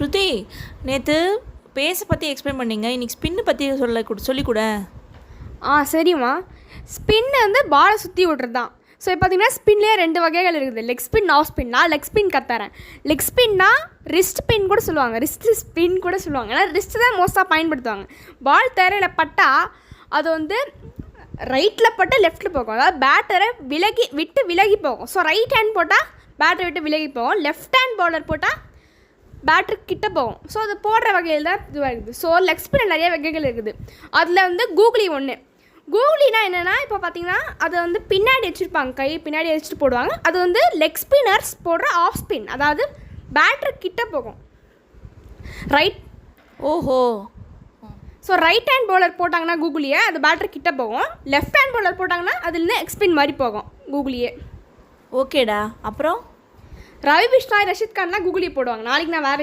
ஸ்ருதி, நேற்று பேஸை பற்றி எக்ஸ்பிளைன் பண்ணீங்க, இன்னைக்கு ஸ்பின்னு பற்றி சொல்லிக்கூட. சரிம்மா. ஸ்பின் வந்து பாலை சுற்றி விட்றது தான். ஸோ இப்போ பார்த்தீங்கன்னா ஸ்பின்லேயே 2 வகைகள் இருக்குது, லெக் ஸ்பின், ஆஃப் ஸ்பின். நான் லெக் ஸ்பின் கற்றுறேன். லெக் ஸ்பின்னா ரிஸ்ட் ஸ்பின் கூட சொல்லுவாங்க, ரிஸ்ட் ஸ்பின் கூட சொல்லுவாங்க. ஏன்னா ரிஸ்ட் தான் மோஸ்ட்டாக பயன்படுத்துவாங்க. பால் தரையில் பட்டால் அது வந்து ரைட்டில் பட்டால் லெஃப்ட்டில் போகும், அதாவது பேட்டரை விலகி போகும். ஸோ ரைட் ஹேண்ட் போட்டால் பேட்டரை விட்டு விலகி போகும், லெஃப்ட் ஹேண்ட் பவுலர் போட்டால் பேட்டரி கிட்ட போகும். ஸோ அது போடுற வகையில் தான் இதுவாக இருக்குது. ஸோ லெக் ஸ்பின்னில் நிறைய வகைகள் இருக்குது. அதில் வந்து கூகுளி ஒன்று. கூகுளினா என்னென்னா, இப்போ பார்த்தீங்கன்னா அதை வந்து பின்னாடி வச்சுருப்பாங்க, கை பின்னாடி வச்சுட்டு போடுவாங்க. அது வந்து லெக் ஸ்பின்னர்ஸ் போடுற ஆஃப் ஸ்பின், அதாவது பேட்டரி கிட்ட போகும். ஓஹோ. ஸோ ரைட் ஹேண்ட் பவுலர் போட்டாங்கன்னா கூகுளியே அது பேட்டரி கிட்ட போகும். லெஃப்ட் ஹேண்ட் பவுலர் போட்டாங்கன்னா அதுலேருந்து எக்ஸ்பின் மாதிரி போகும் கூகுளியே. ஓகேடா. அப்புறம் ரவி பிஷ்ணாய், ரஷித் கான்லாம் கூகுளி போடுவாங்க. நாளைக்கு நான் வேறு